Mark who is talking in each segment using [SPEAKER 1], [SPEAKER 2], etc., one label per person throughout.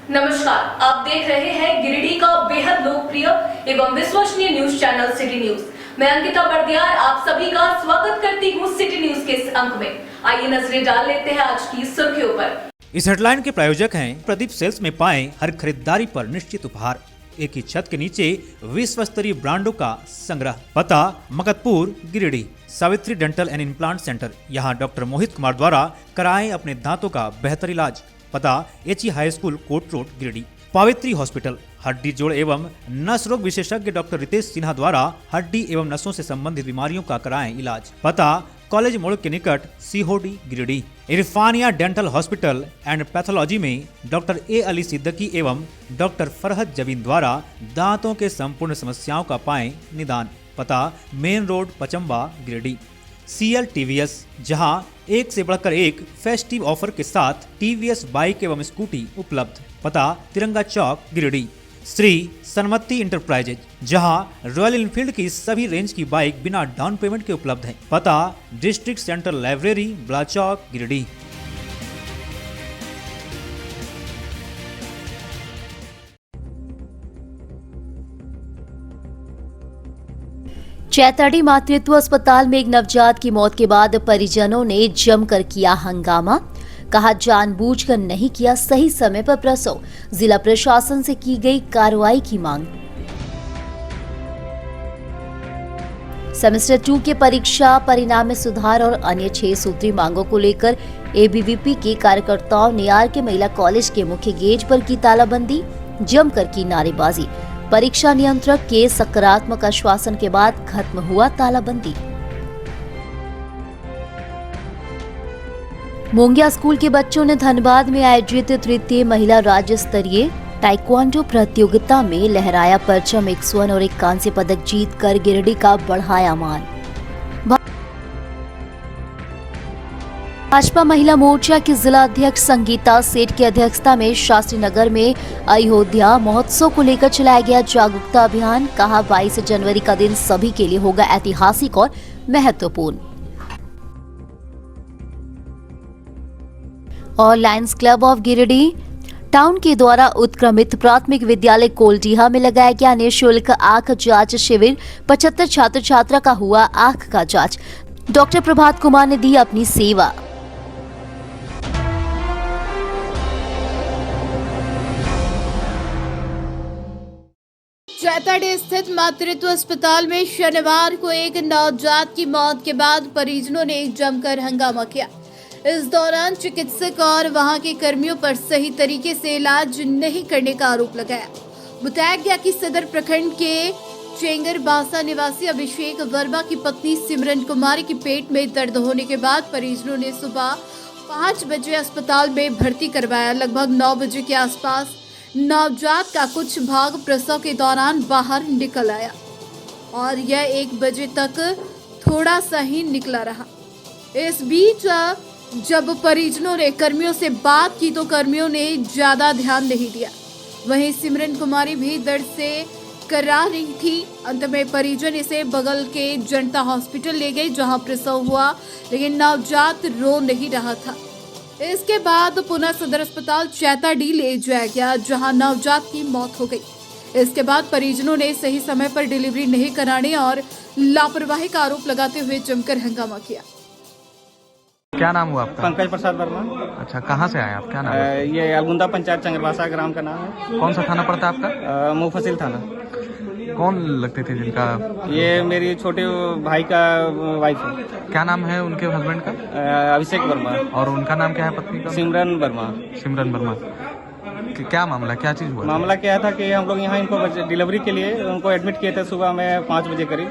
[SPEAKER 1] नमस्कार, आप देख रहे हैं गिरिडीह का बेहद लोकप्रिय एवं विश्वसनीय न्यूज चैनल सिटी न्यूज। मैं अंकिता बर्दियार आप सभी का स्वागत करती हूँ सिटी न्यूज के इस अंक में। आइए नजरें डाल लेते हैं आज की सुर्खियों पर।
[SPEAKER 2] इस हेडलाइन के प्रायोजक हैं प्रदीप सेल्स में पाएं हर खरीदारी पर निश्चित उपहार। एक ही छत के नीचे विश्व स्तरीय ब्रांडों का संग्रह। पता Makatpur Giridih. Savitri dental and implant centre. यहाँ डॉक्टर मोहित कुमार द्वारा कराएं अपने दांतों का बेहतर इलाज। पता HE high school court road Giridih. Pavitri hospital. हड्डी जोड़ एवं नस रोग विशेषज्ञ डॉक्टर रितेश सिन्हा द्वारा हड्डी एवं नसों से संबंधित बीमारियों का कराएं इलाज। पता कॉलेज मोड़ के निकट Sihodi Giridih. Irfania dental hospital and pathology में डॉक्टर ए अली सिद्दीकी एवं डॉक्टर फरहत जबीन द्वारा दांतों के संपूर्ण समस्याओं का पाएं निदान। पता main road Pachamba Giridih. CL TVS, जहां एक से बढ़कर एक फेस्टिव ऑफर के साथ TVS बाइक एवं स्कूटी उपलब्ध। पता तिरंगा चौक गिरिडीह। श्री सन्मति इंटरप्राइजेज, जहां रॉयल इनफील्ड की सभी रेंज की बाइक बिना डाउन पेमेंट के उपलब्ध है। पता डिस्ट्रिक्ट सेंटर लाइब्रेरी ब्लाचौक गिरिडीह।
[SPEAKER 3] चैताड़ी मातृत्व अस्पताल में एक नवजात की मौत के बाद परिजनों ने जमकर किया हंगामा। कहा जानबूझकर नहीं किया सही समय पर प्रसव। जिला प्रशासन से की गई कार्रवाई की मांग। सेमेस्टर 2 के परीक्षा परिणाम में सुधार और अन्य 6 सूत्री मांगों को लेकर ABVP के कार्यकर्ताओं ने RK महिला कॉलेज के मुख्य गेट पर की तालाबंदी। जमकर की नारेबाजी। परीक्षा नियंत्रक के सकारात्मक आश्वासन के बाद खत्म हुआ तालाबंदी। मोंगिया स्कूल के बच्चों ने धनबाद में आयोजित तृतीय महिला राज्य स्तरीय ताइक्वांडो प्रतियोगिता में लहराया परचम। 1 स्वर्ण और 1 कांस्य पदक जीतकर गिरिडीह का बढ़ाया मान। भाजपा महिला मोर्चा की जिला अध्यक्ष संगीता सेठ की अध्यक्षता में शास्त्री नगर में अयोध्या महोत्सव को लेकर चलाया गया जागरूकता अभियान। कहा 22 जनवरी का दिन सभी के लिए होगा ऐतिहासिक और महत्वपूर्ण। और Lions club of Giridih town के द्वारा उत्क्रमित प्राथमिक विद्यालय कोलडीहा में लगाया गया निःशुल्क आंख जांच शिविर। 75 छात्र छात्रा का हुआ आंख का जांच। डॉक्टर प्रभात कुमार ने दी अपनी सेवा।
[SPEAKER 4] चैताड़ी स्थित मातृत्व अस्पताल में शनिवार को एक नवजात की मौत के बाद परिजनों ने जमकर हंगामा किया। इस दौरान चिकित्सक और वहां के कर्मियों पर सही तरीके से इलाज नहीं करने का आरोप लगाया। बताया गया कि सदर प्रखंड के चेंगर बासा निवासी अभिषेक वर्मा की पत्नी सिमरन कुमारी की पेट में दर्द होने के बाद परिजनों ने सुबह 5 बजे अस्पताल में भर्ती करवाया। लगभग 9 बजे के आसपास नवजात का कुछ भाग प्रसव के दौरान बाहर निकल आया और यह 1 बजे तक थोड़ा सा ही निकला रहा। इस बीच जब परिजनों ने कर्मियों से बात की तो कर्मियों ने ज्यादा ध्यान नहीं दिया। वहीं सिमरन कुमारी भी दर्द से करा रही थी। अंत में परिजन इसे बगल के जनता हॉस्पिटल ले गए जहां प्रसव हुआ, लेकिन नवजात रो नहीं रहा था। इसके बाद पुनः सदर अस्पताल चैताड़ी ले जाया गया जहां नवजात की मौत हो गई। इसके बाद परिजनों ने सही समय पर डिलीवरी नहीं कराने और लापरवाही का आरोप लगाते हुए जमकर हंगामा किया।
[SPEAKER 5] क्या नाम हुआ आपका?
[SPEAKER 6] पंकज प्रसाद वर्मा।
[SPEAKER 5] अच्छा, कहाँ से आए आप? क्या नाम है?
[SPEAKER 6] ये अलगुंदा पंचायत चंगरबासा ग्राम का नाम है।
[SPEAKER 5] कौन सा थाना पड़ता है आपका?
[SPEAKER 6] मुफसिल थाना।
[SPEAKER 5] कौन लगते थे जिनका?
[SPEAKER 6] ये मेरी छोटे भाई का वाइफ है।
[SPEAKER 5] क्या नाम है उनके हस्बैंड का?
[SPEAKER 6] अभिषेक वर्मा।
[SPEAKER 5] और उनका नाम क्या है पत्नी का?
[SPEAKER 6] सिमरन वर्मा।
[SPEAKER 5] सिमरन वर्मा। क्या मामला, क्या चीज हुआ?
[SPEAKER 6] मामला क्या था कि हम लोग यहाँ इनको डिलीवरी के लिए उनको एडमिट किए थे सुबह में 5 बजे करीब।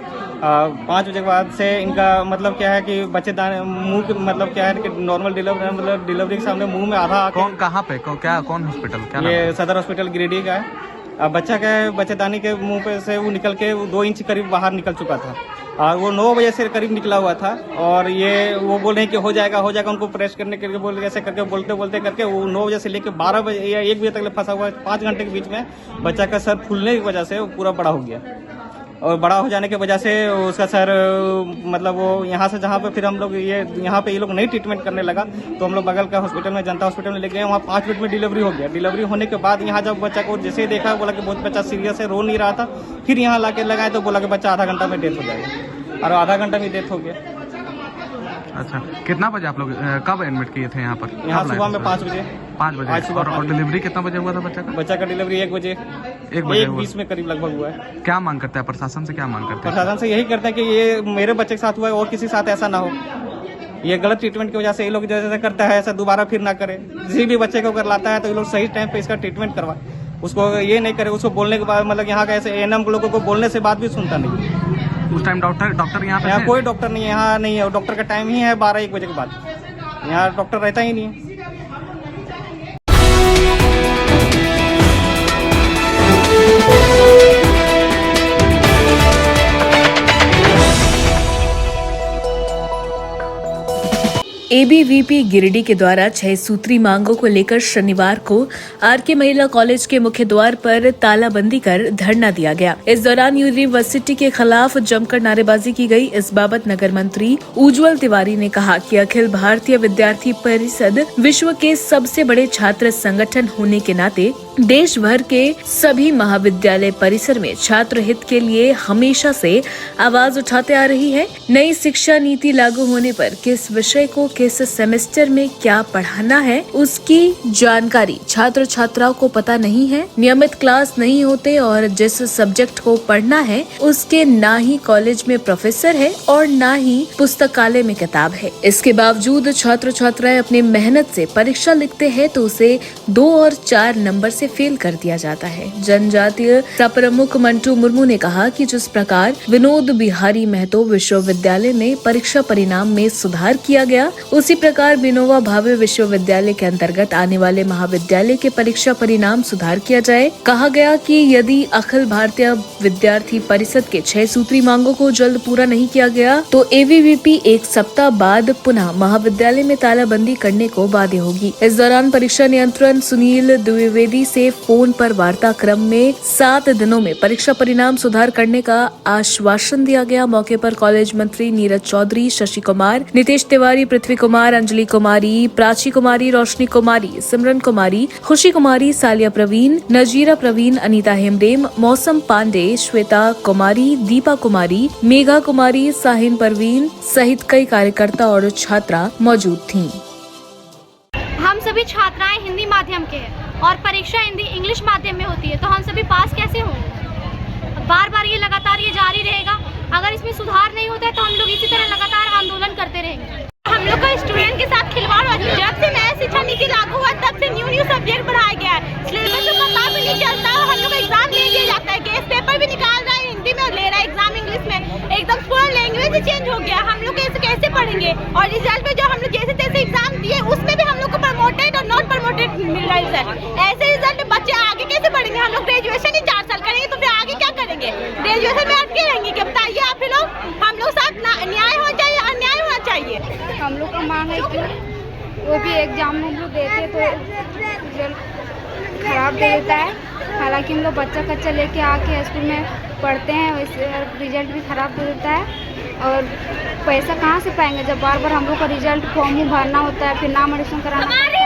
[SPEAKER 6] 5 बजे के बाद से इनका मतलब क्या है कि बच्चेदानी मुंह मतलब क्या है कि नॉर्मल डिलीवरी मतलब डिलीवरी के सामने मुंह में आधा।
[SPEAKER 5] कौन कहाँ पे क्या कौन हॉस्पिटल? क्या
[SPEAKER 6] ये सदर हॉस्पिटल गिरिडीह का है। अब बच्चा क्या है बच्चेदानी के मुंह पे से वो निकल के 2 इंच करीब बाहर निकल चुका था और वो 9 बजे से करीब निकला हुआ था। और ये वो बोल रहे हैं कि हो जाएगा उनको प्रेस करने के लिए बोल ऐसे करके बोलते करके वो 9 बजे से लेकर 12 बजे या 1 बजे तक फंसा हुआ है। 5 घंटे के बीच में बच्चा का सर फूलने की वजह से वो पूरा बड़ा हो गया। और बड़ा हो जाने की वजह से उसका सर मतलब वो यहाँ से जहाँ पे फिर हम लोग यहाँ पे ये लोग नहीं ट्रीटमेंट करने लगा, तो हम लोग बगल का हॉस्पिटल में, जनता हॉस्पिटल में ले गए। वहाँ 5 मिनट में डिलीवरी हो गया। डिलीवरी होने के बाद यहाँ जब बच्चा को जैसे ही देखा, बोला कि बहुत बच्चा सीरियस है, रो नहीं रहा था। फिर यहाँ ला के लगाए तो बोला कि बच्चा आधा घंटा में डेथ हो जाएगा, और आधा घंटा में डेथ हो गया।
[SPEAKER 5] अच्छा, कितना बजे आप लोग कब एडमिट किए थे यहाँ पर?
[SPEAKER 6] यहाँ सुबह में 5 बजे।
[SPEAKER 5] 5 बजे।
[SPEAKER 6] आज सुबह
[SPEAKER 5] और डिलीवरी कितना बजे हुआ था बच्चा का?
[SPEAKER 6] बच्चा का डिलीवरी 1 बजे, 1:20 में करीब लगभग हुआ है।
[SPEAKER 5] क्या मांग करते हैं प्रशासन से, क्या मांग करते हैं?
[SPEAKER 6] प्रशासन से यही करते हैं कि ये मेरे बच्चे के साथ हुआ है और किसी साथ ऐसा ना हो। ये गलत ट्रीटमेंट की वजह से ये लोग जैसे करता है ऐसा दोबारा फिर ना करे। किसी भी बच्चे को अगर लाता है तो ये लोग सही टाइम पे इसका ट्रीटमेंट करवाए, उसको ये नहीं करे। उसको बोलने के बाद मतलब यहाँ का ऐसे एएनएम लोगों को बोलने से बात भी सुनता नहीं।
[SPEAKER 5] उस टाइम डॉक्टर यहाँ पे
[SPEAKER 6] कोई डॉक्टर नहीं है, यहाँ नहीं है। डॉक्टर का टाइम ही है 12-1 बजे के बाद, यहाँ डॉक्टर रहता ही नहीं है।
[SPEAKER 1] एबीवीपी गिरिडीह के द्वारा 6 सूत्री मांगों को लेकर शनिवार को आरके महिला कॉलेज के मुख्य द्वार पर तालाबंदी कर धरना दिया गया। इस दौरान यूनिवर्सिटी के खिलाफ जमकर नारेबाजी की गई। इस बाबत नगर मंत्री उज्जवल तिवारी ने कहा कि अखिल भारतीय विद्यार्थी परिषद विश्व के सबसे बड़े छात्र संगठन होने के नाते देश भर के सभी महाविद्यालय परिसर में छात्र हित के लिए हमेशा से आवाज उठाते आ रही है। नई शिक्षा नीति लागू होने पर किस विषय को किस सेमेस्टर में क्या पढ़ाना है उसकी जानकारी छात्र छात्राओं को पता नहीं है। नियमित क्लास नहीं होते और जिस सब्जेक्ट को पढ़ना है उसके ना ही कॉलेज में प्रोफेसर है और ना ही पुस्तकालय में किताब है। इसके बावजूद छात्र छात्राएं अपनी मेहनत से परीक्षा लिखते हैं तो उसे 2 और 4 नंबर से फेल कर दिया जाता है। जनजातीय प्रमुख मंटू मुर्मू ने कहा कि जिस प्रकार विनोद बिहारी महतो विश्वविद्यालय में परीक्षा परिणाम में सुधार किया गया, उसी प्रकार विनोबा भावे विश्वविद्यालय के अंतर्गत आने वाले महाविद्यालय के परीक्षा परिणाम सुधार किया जाए। कहा गया कि यदि अखिल भारतीय विद्यार्थी परिषद के 6 सूत्री मांगों को जल्द पूरा नहीं किया गया तो एबीवीपी 1 सप्ताह बाद पुनः महाविद्यालय में तालाबंदी करने को बाध्य होगी। इस दौरान परीक्षा नियंत्रण सुनील द्विवेदी से फोन पर वार्ता क्रम में 7 दिनों में परीक्षा परिणाम सुधार करने का आश्वासन दिया गया। मौके पर कॉलेज मंत्री नीरज चौधरी, शशि कुमार, नितेश तिवारी, पृथ्वी कुमार, अंजलि कुमारी, प्राची कुमारी, रोशनी कुमारी, सिमरन कुमारी, खुशी कुमारी, सालिया प्रवीण, नजीरा प्रवीण, अनीता हेमडेम, मौसम पांडे, श्वेता कुमारी, दीपा कुमारी, मेघा कुमारी, साहिन परवीन सहित कई कार्यकर्ता और छात्रा मौजूद थीं।
[SPEAKER 7] हम सभी छात्राएं हिंदी माध्यम के हैं और परीक्षा हिंदी इंग्लिश माध्यम में होती है, तो हम सभी पास कैसे होंगे? बार बार ये लगातार ये जारी रहेगा। अगर इसमें सुधार नहीं होता है तो हम लोग इसी तरह लगातार आंदोलन करते रहेंगे। हम लोग का स्टूडेंट के साथ खिलवाड़ हुआ। जब से नया शिक्षा नीति लागू हुआ तब से न्यू सब्जेक्ट बढ़ाया गया है। सिलेबस में पता भी नहीं चलता और हम लोग का एग्जाम ले लिया जाता है। गेस्ट पेपर भी निकाल रहा है हिंदी में और ले रहा है एग्जाम इंग्लिश में। एकदम पूरा लैंग्वेज चेंज हो गया। हम लोग कैसे पढ़ेंगे? और रिजल्ट में जो हम लोग जैसे तैसे एग्जाम दिए उसमें भी हम लोग को प्रमोटेड और नॉट प्रमोटेड मिल रहा है। ऐसे रिजल्ट में बच्चे आगे कैसे पढ़ेंगे? हम लोग ग्रेजुएशन ही 4 साल करेंगे तो फिर आगे क्या करेंगे? ग्रेजुएशन में अटके रहेंगे क्या? बताइए आप ही लोग। हम लोग साथ न्याय होना चाहिए, अन्याय होना चाहिए।
[SPEAKER 8] हम लोग का मांग है कि वो भी एग्जाम हम लोग देते तो रिजल्ट खराब दे देता है। हालांकि हम लोग बच्चा कच्चा लेके आके स्कूल में पढ़ते हैं, वैसे रिजल्ट भी खराब दे देता है। और पैसा कहाँ से पाएंगे जब बार बार हम लोग का रिजल्ट फॉर्म ही भरना होता है, फिर नाम एडिशन कराना होता है।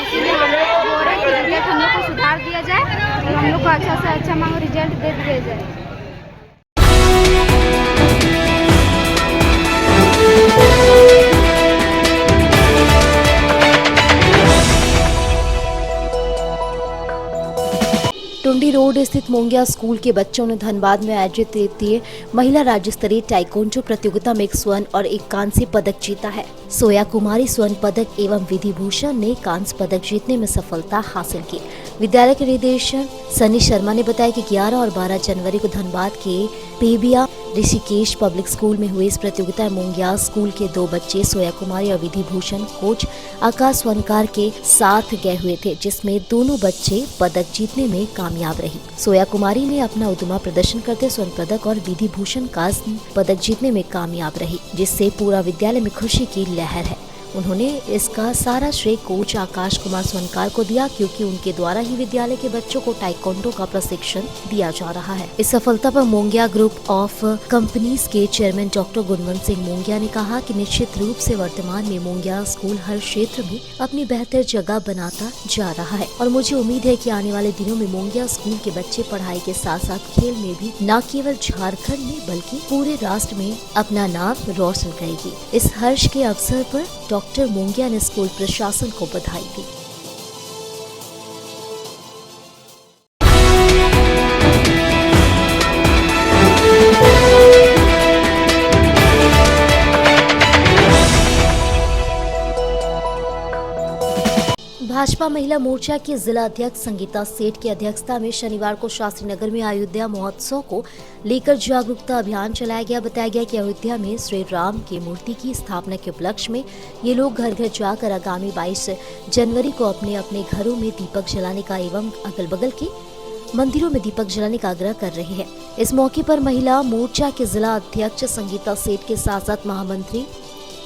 [SPEAKER 8] इसलिए हम लोग बोल रहे हैं कि रिजल्ट हम लोग को सुधार दिया जाए और हम लोग को अच्छा से अच्छा मांग रिजल्ट दे दिया जाए।
[SPEAKER 3] टुंडी रोड स्थित मोंगिया स्कूल के बच्चों ने धनबाद में आयोजित तृतीय महिला राज्य स्तरीय टाइकोंडो प्रतियोगिता में 1 स्वर्ण और 1 कांस्य पदक जीता है। सोया कुमारी स्वर्ण पदक एवं विधि भूषण ने कांस्य पदक जीतने में सफलता हासिल की। विद्यालय के निदेशक सनी शर्मा ने बताया कि 11 और 12 जनवरी को धनबाद के पेबिया ऋषिकेश पब्लिक स्कूल में हुई इस प्रतियोगिता में मोंगिया स्कूल के 2 बच्चे सोया कुमारी और विधि भूषण कोच आकाश स्वनकार के साथ गए हुए थे, जिसमें दोनों बच्चे पदक जीतने में कामयाब रही। सोया कुमारी ने अपना उद्यम प्रदर्शन करते स्वर्ण पदक और विधि भूषण कांस्य पदक जीतने में कामयाब रही, जिससे पूरा विद्यालय में खुशी की लहर है। उन्होंने इसका सारा श्रेय कोच आकाश कुमार सोनकार को दिया, क्योंकि उनके द्वारा ही विद्यालय के बच्चों को ताइक्वांडो का प्रशिक्षण दिया जा रहा है। इस सफलता पर मोंगिया ग्रुप ऑफ कंपनीज के चेयरमैन डॉक्टर गुणवंत सिंह मोंगिया ने कहा कि निश्चित रूप से वर्तमान में मोंगिया स्कूल हर क्षेत्र में अपनी बेहतर जगह बनाता जा रहा है और मुझे उम्मीद है कि आने वाले दिनों में मोंगिया स्कूल के बच्चे पढ़ाई के साथ साथ खेल में भी न केवल झारखंड में बल्कि पूरे राष्ट्र में अपना नाम रोशन करेगी। इस हर्ष के अवसर पर डॉक्टर मोंगिया ने स्कूल प्रशासन को बधाई दी। भाजपा महिला मोर्चा की जिला अध्यक्ष संगीता सेठ की अध्यक्षता में शनिवार को शास्त्री नगर में अयोध्या महोत्सव को लेकर जागरूकता अभियान चलाया गया। बताया गया कि अयोध्या में श्री राम की मूर्ति की स्थापना के उपलक्ष्य में ये लोग घर घर जाकर आगामी 22 जनवरी को अपने अपने घरों में दीपक जलाने का एवं अगल बगल के मंदिरों में दीपक जलाने का आग्रह कर रहे हैं। इस मौके पर महिला मोर्चा के जिला अध्यक्ष संगीता सेठ के साथ साथ महामंत्री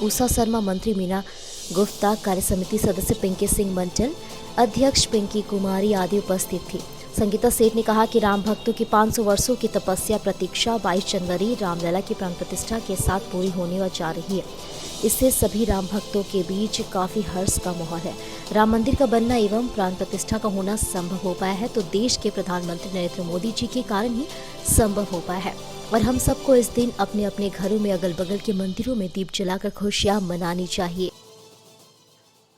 [SPEAKER 3] उषा शर्मा, मंत्री मीना गुप्ता, कार्य समिति सदस्य पिंकी सिंह मंडल, अध्यक्ष पिंकी कुमारी आदि उपस्थित थी। संगीता सेठ ने कहा कि राम भक्तों की 500 वर्षों की तपस्या प्रतीक्षा 22 जनवरी रामलला की प्राण प्रतिष्ठा के साथ पूरी होने जा रही है। इससे सभी राम भक्तों के बीच काफी हर्ष का माहौल है। राम मंदिर का बनना एवं प्राण प्रतिष्ठा का होना संभव हो पाया है तो देश के प्रधानमंत्री नरेंद्र मोदी जी के कारण ही संभव हो पाया है और हम सबको इस दिन अपने अपने घरों में अगल बगल के मंदिरों में दीप जलाकर खुशियां मनानी चाहिए।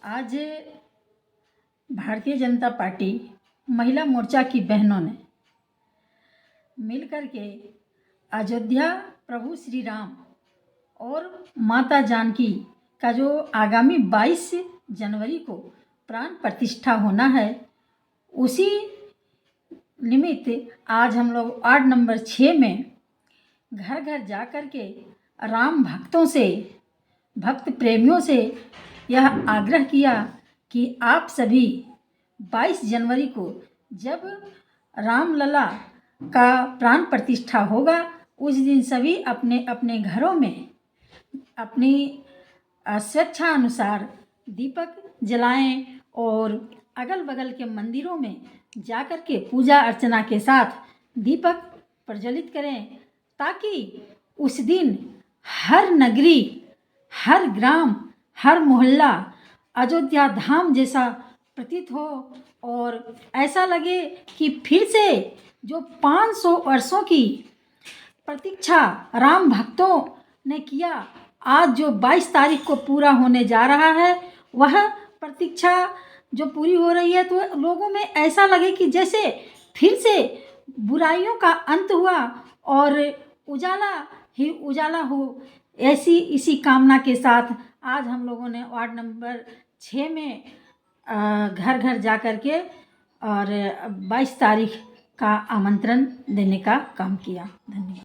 [SPEAKER 9] आज भारतीय जनता पार्टी महिला मोर्चा की बहनों ने मिलकर के अयोध्या प्रभु श्री राम और माता जानकी का जो आगामी 22 जनवरी को प्राण प्रतिष्ठा होना है, उसी निमित्त आज हम लोग वार्ड नंबर 6 में घर घर जा कर के राम भक्तों से, भक्त प्रेमियों से यह आग्रह किया कि आप सभी 22 जनवरी को जब रामलला का प्राण प्रतिष्ठा होगा, उस दिन सभी अपने अपने घरों में अपनी स्वेच्छा अनुसार दीपक जलाएं और अगल बगल के मंदिरों में जाकर के पूजा अर्चना के साथ दीपक प्रज्वलित करें, ताकि उस दिन हर नगरी, हर ग्राम, हर मोहल्ला अयोध्या धाम जैसा प्रतीत हो और ऐसा लगे कि फिर से जो 500 वर्षों की प्रतीक्षा राम भक्तों ने किया, आज जो 22 तारीख को पूरा होने जा रहा है, वह प्रतीक्षा जो पूरी हो रही है तो लोगों में ऐसा लगे कि जैसे फिर से बुराइयों का अंत हुआ और उजाला ही उजाला हो। ऐसी इसी कामना के साथ आज हम लोगों ने वार्ड नंबर 6 में घर घर जा कर के और 22 तारीख का आमंत्रण देने का काम किया। धन्यवाद।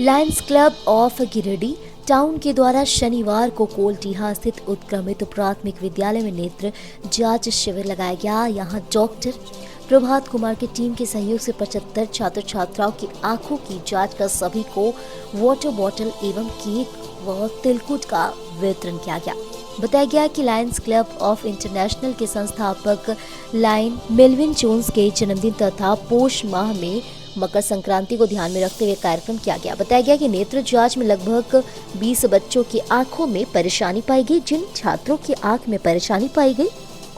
[SPEAKER 3] Lions club of Giridih town के द्वारा शनिवार को कोलडीहा स्थित उत्क्रमित प्राथमिक विद्यालय में नेत्र जांच शिविर लगाया गया। यहां डॉक्टर प्रभात कुमार की टीम के सहयोग से 75 छात्र छात्राओं की आंखों की जांच कर सभी को वाटर बॉटल एवं केक व तिलकुट का वितरण किया गया। बताया गया कि लायंस क्लब ऑफ इंटरनेशनल के संस्थापक लायन मेलविन जोन्स के जन्मदिन तथा पोष माह में मकर संक्रांति को ध्यान में रखते हुए कार्यक्रम किया गया। बताया गया कि नेत्र जांच में लगभग 20 बच्चों की आंखों में परेशानी पाई गई। जिन छात्रों की आंख में परेशानी पाई गई,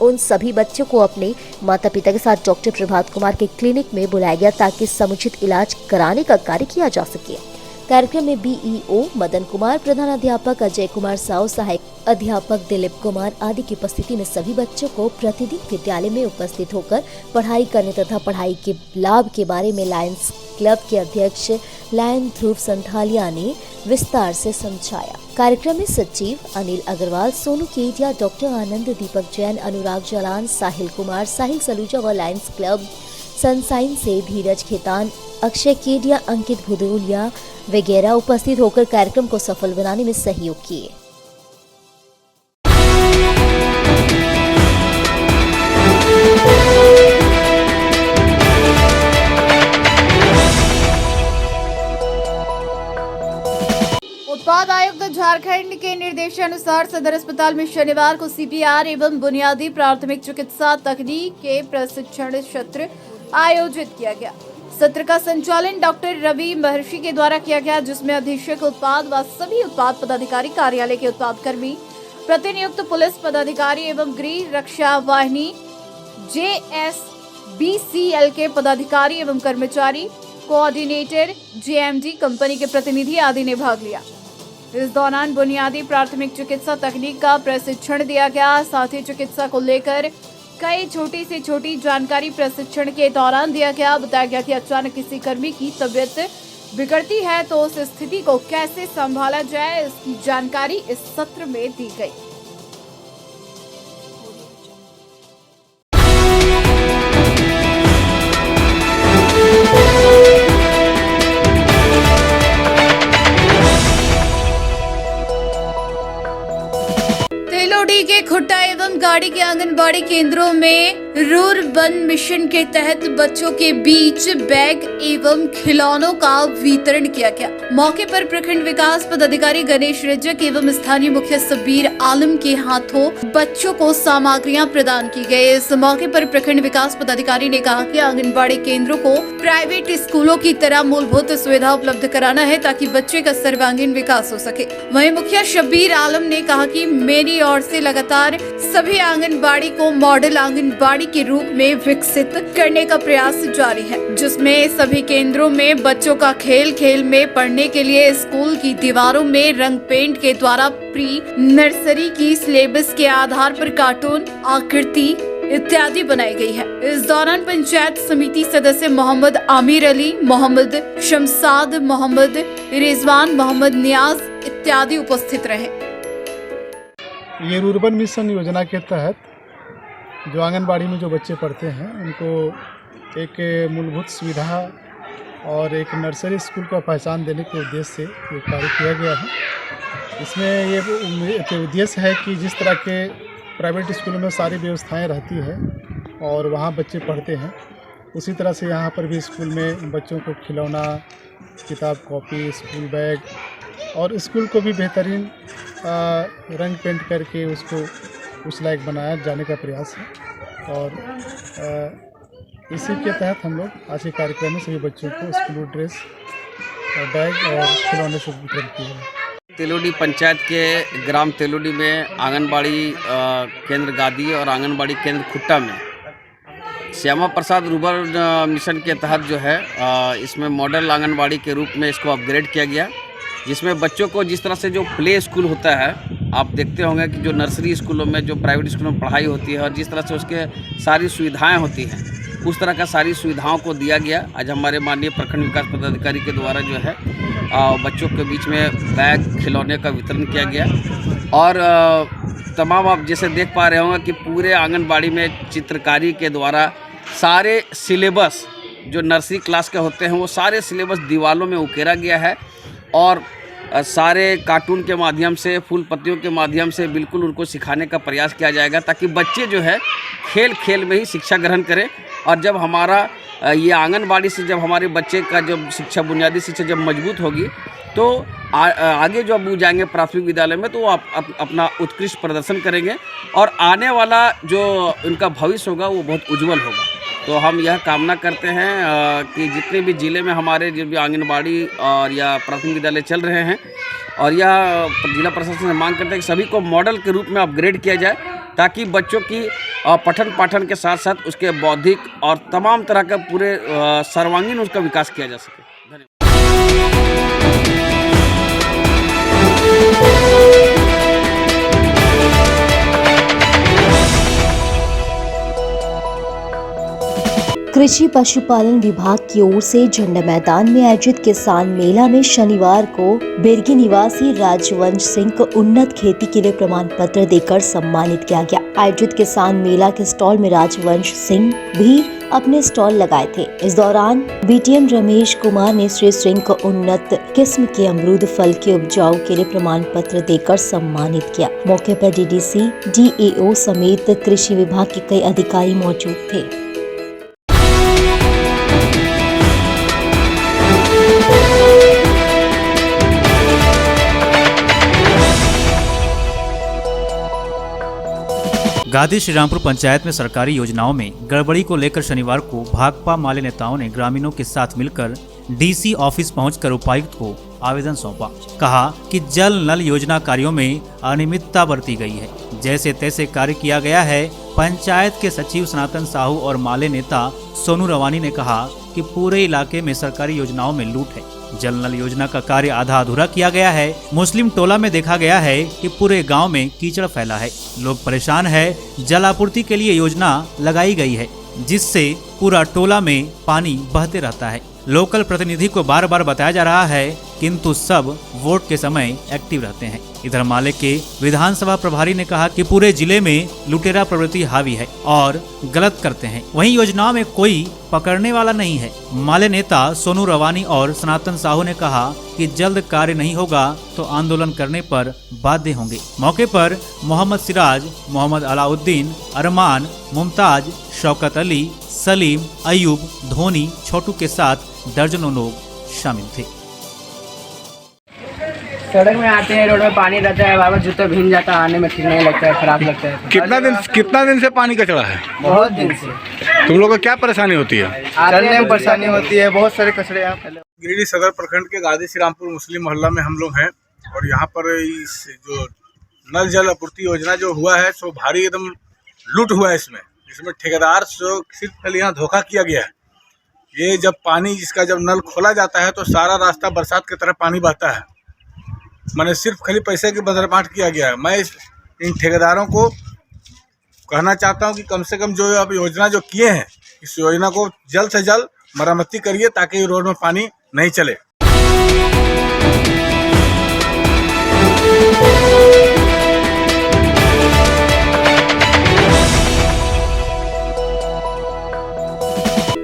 [SPEAKER 3] उन सभी बच्चों को अपने माता पिता के साथ डॉक्टर प्रभात कुमार के क्लिनिक में बुलाया गया ताकि समुचित इलाज कराने का कार्य किया जा सके। कार्यक्रम में बीईओ मदन कुमार, प्रधानाध्यापक अजय कुमार साव, सहायक अध्यापक दिलीप कुमार आदि की उपस्थिति में सभी बच्चों को प्रतिदिन विद्यालय में उपस्थित होकर पढ़ाई करने तथा पढ़ाई के लाभ के बारे में लायंस क्लब के अध्यक्ष लायन ध्रुव संथालिया ने विस्तार से समझाया। कार्यक्रम में सचिव अनिल अग्रवाल, सोनू केडिया, डॉक्टर आनंद, दीपक जैन, अनुराग जालान, साहिल कुमार, साहिल सलूजा व लायंस क्लब सनसाइन से धीरज खेतान, अक्षय केडिया, अंकित भुदौलिया वगैरह उपस्थित होकर कार्यक्रम को सफल बनाने में सहयोग किए।
[SPEAKER 4] उत्पाद आयुक्त झारखंड के निर्देशानुसार सदर अस्पताल में शनिवार को सीपीआर एवं बुनियादी प्राथमिक चिकित्सा तकनीक के प्रशिक्षण सत्र आयोजित किया गया। सत्र का संचालन डॉक्टर रवि महर्षि के द्वारा किया गया, जिसमें अधीक्षक उत्पाद व सभी उत्पाद पदाधिकारी, कार्यालय के उत्पाद कर्मी, प्रतिनियुक्त पुलिस पदाधिकारी एवं गृह रक्षा वाहिनी JSBCL के पदाधिकारी एवं कर्मचारी, कोऑर्डिनेटर, JMD कंपनी के प्रतिनिधि आदि ने भाग लिया। इस दौरान बुनियादी प्राथमिक चिकित्सा तकनीक का प्रशिक्षण दिया गया। साथ ही चिकित्सा को लेकर कई छोटी से छोटी जानकारी प्रशिक्षण के दौरान दिया गया। बताया गया कि अचानक किसी कर्मी की तबीयत बिगड़ती है तो उस स्थिति को कैसे संभाला जाए, इसकी जानकारी इस सत्र में दी गई। तेलोडी के खुट्टा एवं गाड़ी के आंगनबाड़ी केंद्रों में रूरबन मिशन के तहत बच्चों के बीच बैग एवं खिलौनों का वितरण किया गया। मौके पर प्रखंड विकास पदाधिकारी गणेश रजक एवं स्थानीय मुखिया सबीर आलम के हाथों बच्चों को सामग्रियां प्रदान की गई। इस मौके पर प्रखंड विकास पदाधिकारी ने कहा कि आंगनबाड़ी केंद्रों को प्राइवेट स्कूलों की तरह मूलभूत सुविधा उपलब्ध कराना है ताकि बच्चे का सर्वांगीण विकास हो सके। वहीं मुखिया शब्बीर आलम ने कहा कि मेरी ओर से लगातार सभी आंगनबाड़ी को मॉडल आंगनबाड़ी के रूप में विकसित करने का प्रयास जारी है, जिसमें सभी केंद्रों में बच्चों का खेल में पढ़ने के लिए स्कूल की दीवारों में रंग पेंट के द्वारा प्री नर्सरी की सिलेबस के आधार पर कार्टून आकृति इत्यादि बनाई गई है। इस दौरान पंचायत समिति सदस्य मोहम्मद आमिर अली, मोहम्मद शमसाद, मोहम्मद रिजवान, मोहम्मद नियाज इत्यादि उपस्थित रहे।
[SPEAKER 10] ये रूरबन मिशन योजना के तहत जो आंगनबाड़ी में जो बच्चे पढ़ते हैं उनको एक मूलभूत सुविधा और एक नर्सरी स्कूल का पहचान देने के उद्देश्य से ये कार्य किया गया है। इसमें ये उद्देश्य है कि जिस तरह के प्राइवेट स्कूलों में सारी व्यवस्थाएं रहती है और वहाँ बच्चे पढ़ते हैं, उसी तरह से यहाँ पर भी स्कूल में बच्चों को खिलौना, किताब कॉपी, स्कूल बैग और स्कूल को भी बेहतरीन रंग पेंट करके उसको उस लायक बनाया जाने का प्रयास है। और इसी के तहत हम लोग आज के कार्यक्रम में सभी बच्चों को स्कूल ड्रेस, बैग और खिलौने से वितरण किए हैं।
[SPEAKER 11] तेलोडी पंचायत के ग्राम तेलोडी में आंगनबाड़ी केंद्र गादी और आंगनबाड़ी केंद्र खुट्टा में श्यामा प्रसाद रूरबन मिशन के तहत जो है इसमें मॉडल आंगनबाड़ी के रूप में इसको अपग्रेड किया गया, जिसमें बच्चों को जिस तरह से जो प्ले स्कूल होता है, आप देखते होंगे कि जो नर्सरी स्कूलों में जो प्राइवेट स्कूलों में पढ़ाई होती है और जिस तरह से उसके सारी सुविधाएं होती हैं, उस तरह का सारी सुविधाओं को दिया गया। आज हमारे माननीय प्रखंड विकास पदाधिकारी के द्वारा जो है बच्चों के बीच में बैग, खिलौने का वितरण किया गया। और तमाम आप जैसे देख पा रहे होंगे कि पूरे आंगनबाड़ी में चित्रकारी के द्वारा सारे सिलेबस जो नर्सरी क्लास के होते हैं वो सारे सिलेबस दीवारों में उकेरा गया है और सारे कार्टून के माध्यम से, फूल पत्तियों के माध्यम से बिल्कुल उनको सिखाने का प्रयास किया जाएगा ताकि बच्चे जो है खेल में ही शिक्षा ग्रहण करें। और जब हमारा ये आंगनबाड़ी से जब हमारे बच्चे का जब शिक्षा, बुनियादी शिक्षा जब मजबूत होगी तो आगे जो अब जाएंगे प्राथमिक विद्यालय में तो वो अपना उत्कृष्ट प्रदर्शन करेंगे और आने वाला जो उनका भविष्य होगा वो बहुत उज्जवल होगा। तो हम यह कामना करते हैं कि जितने भी ज़िले में हमारे जो भी आंगनबाड़ी और या प्राथमिक विद्यालय चल रहे हैं और यह जिला प्रशासन से मांग करते हैं कि सभी को मॉडल के रूप में अपग्रेड किया जाए ताकि बच्चों की पठन पाठन के साथ साथ उसके बौद्धिक और तमाम तरह का पूरे सर्वांगीण उसका विकास किया जा सके।
[SPEAKER 3] कृषि पशुपालन विभाग की ओर से झंडा मैदान में आयोजित किसान मेला में शनिवार को बेरगी निवासी राजवंश सिंह को उन्नत खेती के लिए प्रमाण पत्र देकर सम्मानित किया गया। आयोजित किसान मेला के स्टॉल में राजवंश सिंह भी अपने स्टॉल लगाए थे। इस दौरान बीटीएम रमेश कुमार ने श्री सिंह को उन्नत किस्म के अमरूद फल के उपजाऊ के लिए प्रमाण पत्र देकर सम्मानित किया। मौके पर डीडीसी, डीएओ समेत कृषि विभाग के कई अधिकारी मौजूद थे।
[SPEAKER 2] गादी श्रीरामपुर पंचायत में सरकारी योजनाओं में गड़बड़ी को लेकर शनिवार को भाकपा माले नेताओं ने ग्रामीणों के साथ मिलकर डीसी ऑफिस पहुंचकर उपायुक्त को आवेदन सौंपा। कहा कि जल नल योजना कार्यों में अनियमितता बरती गई है, जैसे तैसे कार्य किया गया है। पंचायत के सचिव सनातन साहू और माले नेता सोनू रवानी ने कहा कि पूरे इलाके में सरकारी योजनाओं में लूट है। जल नल योजना का कार्य आधा अधूरा किया गया है। मुस्लिम टोला में देखा गया है कि पूरे गांव में कीचड़ फैला है, लोग परेशान है। जल आपूर्ति के लिए योजना लगाई गई है, जिससे पूरा टोला में पानी बहते रहता है। लोकल प्रतिनिधि को बार बार बताया जा रहा है, किंतु सब वोट के समय एक्टिव रहते हैं। इधर माले के विधानसभा प्रभारी ने कहा कि पूरे जिले में लुटेरा प्रवृत्ति हावी है और गलत करते हैं, वहीं योजनाओं में कोई पकड़ने वाला नहीं है। माले नेता सोनू रवानी और सनातन साहू ने कहा कि जल्द कार्य नहीं होगा तो आंदोलन करने पर बाध्य होंगे। मौके पर मोहम्मद सिराज, मोहम्मद अलाउद्दीन, अरमान, मुमताज, शौकत अली, सलीम, अयूब, धोनी, छोटू के साथ दर्जनों लोग शामिल थे।
[SPEAKER 12] सड़क में आते हैं, रोड में पानी रहता है, बार बार जूता भीग जाता है, आने में ठीक नहीं लगता है, खराब लगता है।
[SPEAKER 13] कितना दिन से पानी कचरा है?
[SPEAKER 12] बहुत दिन से।
[SPEAKER 13] तुम लोग को क्या परेशाानी होती है?
[SPEAKER 12] चलने में परेशानी होती है, बहुत सारे कचरे यहाँ फैले।
[SPEAKER 13] गिरिडीह सदर प्रखंड के गादी श्रीरामपुर मुस्लिम मोहल्ला में हम लोग हैं और यहाँ पर इस जो नल जल आपूर्ति योजना जो हुआ है सो भारी एकदम लूट हुआ है। इसमें ठेकेदार से सिर्फ खाली यहाँ धोखा किया गया है। ये जब पानी इसका जब नल खोला जाता है तो सारा रास्ता बरसात की तरह पानी बहता है। मैंने सिर्फ खाली पैसे की बदरबांट किया गया है। मैं इन ठेकेदारों को कहना चाहता हूं कि कम से कम जो अब योजना जो किए हैं, इस योजना को जल्द से जल्द मरम्मती करिए ताकि रोड में पानी नहीं चले।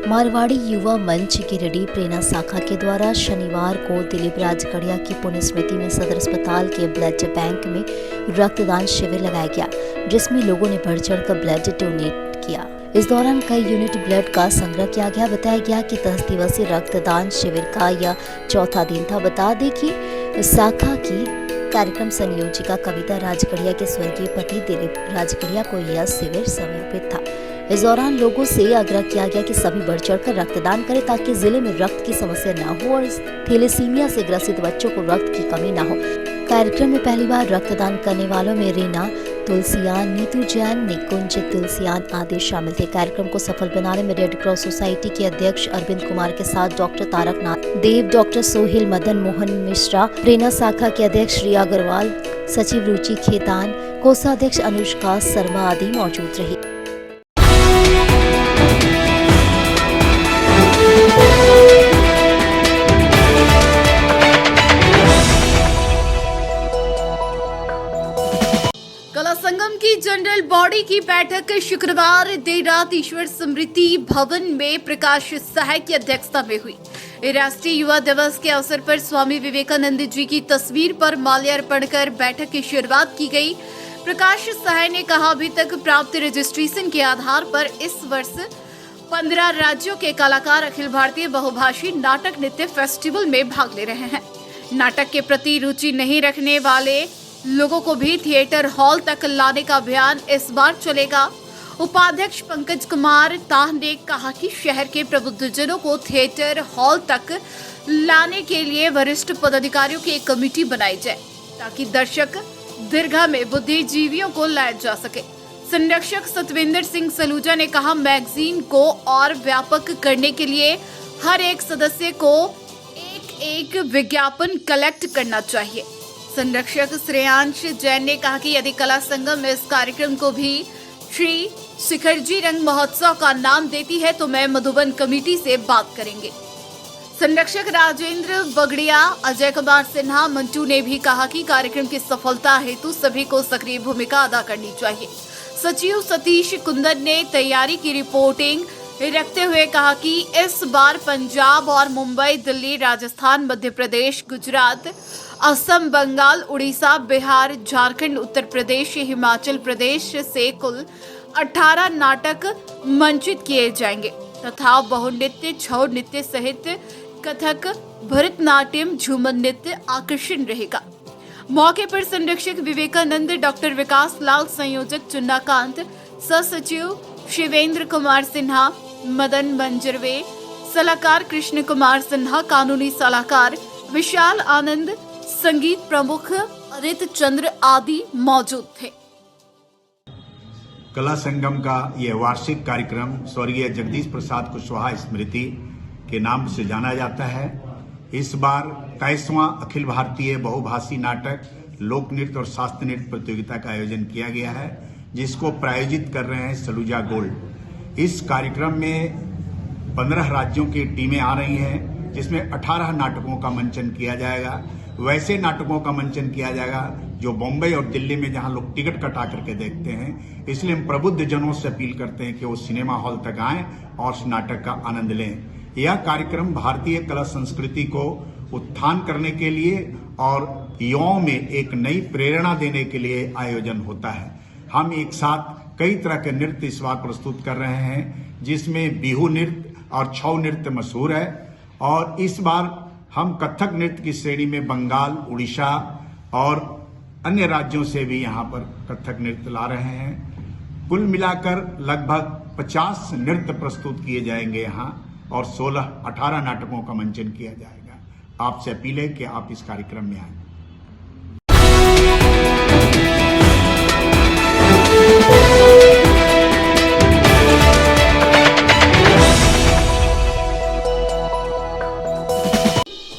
[SPEAKER 3] मारवाड़ी युवा मंच गिरिडीह प्रेरणा शाखा के द्वारा शनिवार को दिलीप राजगढ़िया की पुण्य स्मृति में सदर अस्पताल के ब्लड बैंक में रक्तदान शिविर लगाया गया, जिसमें लोगों ने बढ़ चढ़कर ब्लड डोनेट किया। इस दौरान कई यूनिट ब्लड का संग्रह किया गया। बताया गया कि 10 दिवसीय रक्तदान शिविर का यह चौथा दिन था। बता दें कि शाखा की कार्यक्रम संयोजिका कविता राजगढ़िया के स्वर्गीय पति दिलीप राजगढ़िया को यह शिविर समर्पित था। इस दौरान लोगों से आग्रह किया गया कि सभी बढ़ चढ़कर रक्तदान करें ताकि जिले में रक्त की समस्या न हो और थैलेसीमिया से ग्रसित बच्चों को रक्त की कमी न हो। कार्यक्रम में पहली बार रक्तदान करने वालों में रीना तुलसियान, नीतू जैन, निकुंज तुलसियान आदि शामिल थे। कार्यक्रम को सफल बनाने में रेड क्रॉस सोसाइटी के अध्यक्ष अरविंद कुमार के साथ डॉक्टर तारकनाथ देव, डॉक्टर सोहेल, मदन मोहन मिश्रा, प्रेरणा शाखा के अध्यक्ष श्री अग्रवाल, सचिव रुचि खेतान, कोषाध्यक्ष अनुष्का शर्मा आदि मौजूद रही।
[SPEAKER 4] कला संगम की जनरल बॉडी की बैठक शुक्रवार देर रात ईश्वर स्मृति भवन में प्रकाश सहाय की अध्यक्षता में हुई। राष्ट्रीय युवा दिवस के अवसर पर स्वामी विवेकानंद जी की तस्वीर पर माल्यार्पण कर बैठक की शुरुआत की गई। प्रकाश सहाय ने कहा, अभी तक प्राप्त रजिस्ट्रेशन के आधार पर इस वर्ष 15 राज्यों के कलाकार अखिल भारतीय बहुभाषी नाटक नृत्य फेस्टिवल में भाग ले रहे हैं। नाटक के प्रति रुचि नहीं रखने वाले लोगों को भी थिएटर हॉल तक लाने का अभियान इस बार चलेगा। उपाध्यक्ष पंकज कुमार ताह ने कहा कि शहर के प्रबुद्धजनों को थिएटर हॉल तक लाने के लिए वरिष्ठ पदाधिकारियों की एक कमेटी बनाई जाए ताकि दर्शक दीर्घा में बुद्धिजीवियों को लाया जा सके। संरक्षक सतविंदर सिंह सलूजा ने कहा, मैगजीन को और व्यापक करने के लिए हर एक सदस्य को एक विज्ञापन कलेक्ट करना चाहिए। संरक्षक श्रेयांश जैन ने कहा कि यदि कला संगम इस कार्यक्रम को भी श्री शिखरजी रंग महोत्सव का नाम देती है तो मैं मधुबन कमेटी से बात करेंगे। संरक्षक राजेंद्र बगड़िया, अजय कुमार सिन्हा, मंटू ने भी कहा कि कार्यक्रम की सफलता हेतु सभी को सक्रिय भूमिका अदा करनी चाहिए। सचिव सतीश कुंदन ने तैयारी की रिपोर्टिंग रखते हुए कहा कि इस बार पंजाब और मुंबई, दिल्ली, राजस्थान, मध्य प्रदेश, गुजरात, असम, बंगाल, उड़ीसा, बिहार, झारखंड, उत्तर प्रदेश, हिमाचल प्रदेश से कुल 18 नाटक मंचित किए जाएंगे तथा बहुनृत्य, छौ नृत्य सहित कथक, भरतनाट्यम, झूमर नृत्य आकर्षण रहेगा। मौके पर संरक्षक विवेकानंद, डॉक्टर विकास लाल, संयोजक चुन्नाकांत, सचिव शिवेंद्र कुमार सिन्हा, मदन मंजरवे, सलाहकार कृष्ण कुमार सिन्हा, कानूनी सलाहकार विशाल आनंद, संगीत प्रमुख अरित चंद्र आदि मौजूद थे।
[SPEAKER 14] कला संगम का यह वार्षिक कार्यक्रम स्वर्गीय जगदीश प्रसाद कुशवाहा स्मृति के नाम से जाना जाता है। इस बार 23वां अखिल भारतीय बहुभाषी नाटक, लोक नृत्य और शास्त्रीय नृत्य प्रतियोगिता का आयोजन किया गया है, जिसको प्रायोजित कर रहे हैं सलूजा गोल्ड। इस कार्यक्रम में 15 राज्यों की टीमें आ रही हैं, जिसमें 18 नाटकों का मंचन किया जाएगा। वैसे नाटकों का मंचन किया जाएगा जो बॉम्बे और दिल्ली में जहां लोग टिकट कटा करके देखते हैं। इसलिए हम प्रबुद्ध जनों से अपील करते हैं कि वो सिनेमा हॉल तक आएं और उस नाटक का आनंद लें। यह कार्यक्रम भारतीय कला संस्कृति को उत्थान करने के लिए और युवाओं में एक नई प्रेरणा देने के लिए आयोजन होता है। हम एक साथ कई तरह के नृत्य इस बार प्रस्तुत कर रहे हैं, जिसमें बिहू नृत्य और छऊ नृत्य मशहूर है। और इस बार हम कथक नृत्य की श्रेणी में बंगाल, उड़ीसा और अन्य राज्यों से भी यहाँ पर कथक नृत्य ला रहे हैं। कुल मिलाकर लगभग 50 नृत्य प्रस्तुत किए जाएंगे यहाँ और 18 नाटकों का मंचन किया जाएगा। आपसे अपील है कि आप इस कार्यक्रम में आएं।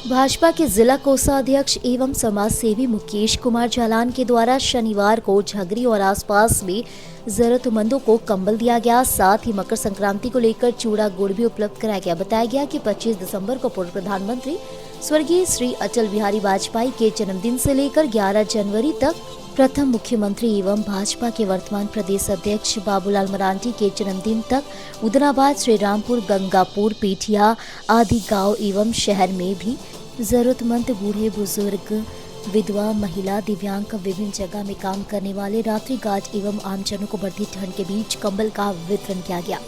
[SPEAKER 3] भाजपा के जिला कोषाध्यक्ष एवं समाज सेवी मुकेश कुमार जालान के द्वारा शनिवार को झगरी और आसपास में जरूरतमंदों को कंबल दिया गया। साथ ही मकर संक्रांति को लेकर चूड़ा गुड़ भी उपलब्ध कराया गया। बताया गया कि 25 दिसंबर को पूर्व प्रधानमंत्री स्वर्गीय श्री अटल बिहारी वाजपेयी के जन्मदिन से लेकर 11 जनवरी तक प्रथम मुख्यमंत्री एवं भाजपा के वर्तमान प्रदेश अध्यक्ष बाबूलाल मरांडी के जन्मदिन तक उदनाबाद, श्री रामपुर, गंगापुर, पीठिया आदि गांव एवं शहर में भी जरूरतमंद बूढ़े बुजुर्ग, विधवा, महिला, दिव्यांग, विभिन्न जगह में काम करने वाले, रात्रि गार्ड एवं आमजनों को बढ़ती ठंड के बीच कंबल का वितरण किया गया।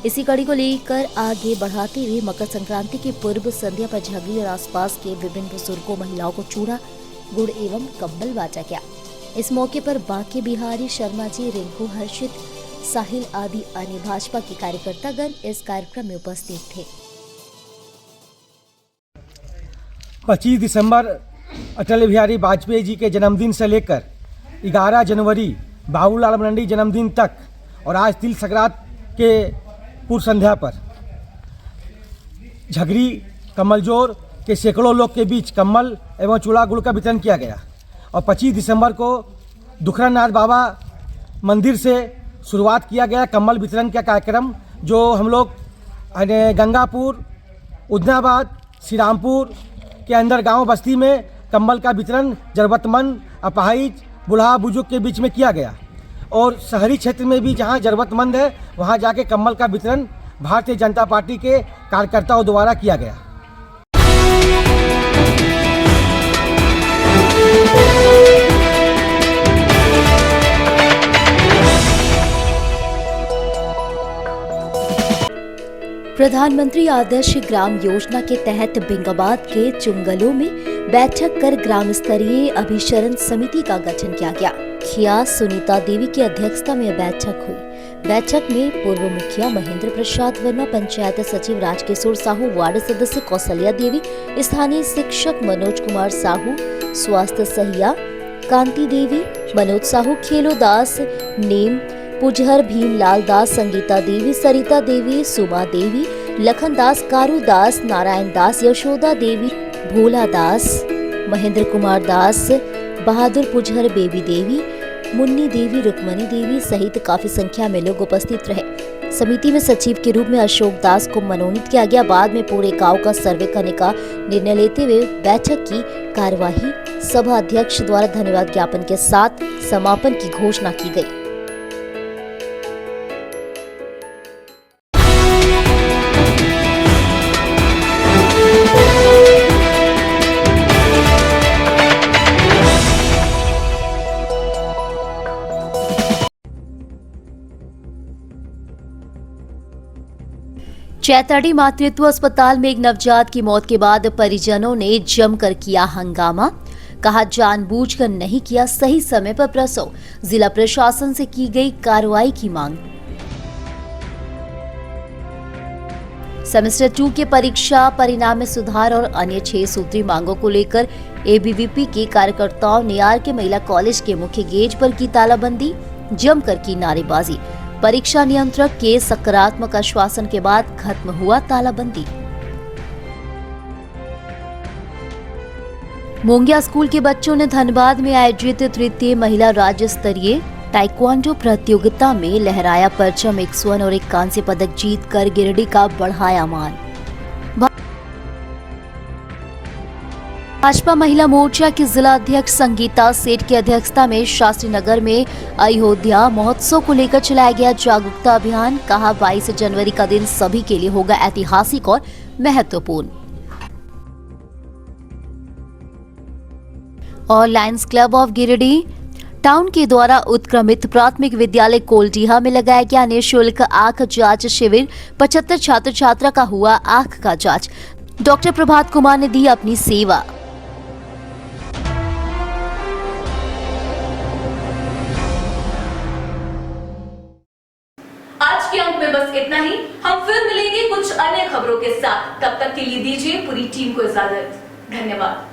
[SPEAKER 3] इसी कड़ी को लेकर आगे बढ़ाते हुए मकर संक्रांति की पूर्व संध्या पर झगड़ी और आसपास के विभिन्न बुजुर्गों, महिलाओं को चूड़ा गुड़ एवं कंबल बांटा गया। इस मौके पर बांके बिहारी शर्मा जी, रिंकू, हर्षित, साहिल आदि अन्य भाजपा के कार्यकर्तागण इस कार्यक्रम में उपस्थित थे।
[SPEAKER 15] 25 दिसंबर अटल बिहारी वाजपेयी जी के जन्मदिन से लेकर 11 जनवरी बाबूलाल मरांडी जन्मदिन तक और आज तिल संक्रांत के पूर्व संध्या पर झगरी कमलजोर के सैकड़ों लोग के बीच कम्बल एवं चूड़ा गुड़ का वितरण किया गया। और 25 दिसंबर को दुखरानाथ बाबा मंदिर से शुरुआत किया गया कम्बल वितरण का कार्यक्रम, जो हम लोग गंगापुर, उदनाबाद, श्री रामपुर के अंदर गांव बस्ती में कंबल का वितरण जरूरतमंद, अपाहिज, बूढ़ा बुजुर्ग के बीच में किया गया। और शहरी क्षेत्र में भी जहां जरूरतमंद है वहां जाके कंबल का वितरण भारतीय जनता पार्टी के कार्यकर्ताओं द्वारा किया गया।
[SPEAKER 3] प्रधानमंत्री आदर्श ग्राम योजना के तहत बिंगाबाद के चुंगलों में बैठक कर ग्राम स्तरीय अभिसरण समिति का गठन किया गया। खिया सुनीता देवी की अध्यक्षता में बैठक हुई। बैठक में पूर्व मुखिया महेंद्र प्रसाद वर्मा, पंचायत सचिव राजकिशोर साहू, वार्ड सदस्य कौशल्या देवी, स्थानीय शिक्षक मनोज कुमार साहू, स्वास्थ्य सहिया कांति देवी, मनोज साहू, खेलो दास, नेम पुजहर, भीमलाल दास, संगीता देवी, सरिता देवी, सुमा देवी, लखन दास, कारू दास, नारायण दास, यशोदा देवी, भोला दास, महेंद्र कुमार दास, बहादुर पुजहर, बेबी देवी, मुन्नी देवी, रुक्मणी देवी सहित काफी संख्या में लोग उपस्थित रहे। समिति में सचिव के रूप में अशोक दास को मनोनीत किया गया। बाद में पूरे गांव का सर्वे करने का निर्णय लेते हुए बैठक की कार्यवाही सभा अध्यक्ष द्वारा धन्यवाद ज्ञापन के साथ समापन की घोषणा की गई। चैताड़ी मातृत्व अस्पताल में एक नवजात की मौत के बाद परिजनों ने जमकर किया हंगामा। कहा जानबूझकर नहीं किया सही समय पर प्रसव, जिला प्रशासन से की गई कार्रवाई की मांग। सेमेस्टर 2 के परीक्षा परिणाम में सुधार और अन्य 6 सूत्री मांगों को लेकर एबीवीपी के कार्यकर्ताओं ने आर के महिला कॉलेज के मुख्य गेट पर की तालाबंदी, जमकर की नारेबाजी। परीक्षा नियंत्रक के सकारात्मक आश्वासन के बाद खत्म हुआ तालाबंदी। मोंगिया स्कूल के बच्चों ने धनबाद में आयोजित तृतीय महिला राज्य स्तरीय ताइक्वांडो प्रतियोगिता में लहराया परचम, 1 स्वर्ण और 1 कांस्य पदक जीतकर गिरिडीह का बढ़ाया मान। भाजपा महिला मोर्चा की जिला अध्यक्ष संगीता सेठ की अध्यक्षता में शास्त्री नगर में अयोध्या महोत्सव को लेकर चलाया गया जागरूकता अभियान। कहा 22 जनवरी का दिन सभी के लिए होगा ऐतिहासिक और महत्वपूर्ण। और Lions club of Giridih town के द्वारा उत्क्रमित प्राथमिक विद्यालय कोलडीहा में लगाया गया निःशुल्क आंख जांच शिविर। 75 छात्र छात्रा का हुआ आंख का जांच। डॉक्टर प्रभात कुमार ने दी अपनी सेवा।
[SPEAKER 1] आज के अंक में बस इतना ही। हम फिर मिलेंगे कुछ अन्य खबरों के साथ। तब तक के लिए दीजिए पूरी टीम को इजाजत। धन्यवाद।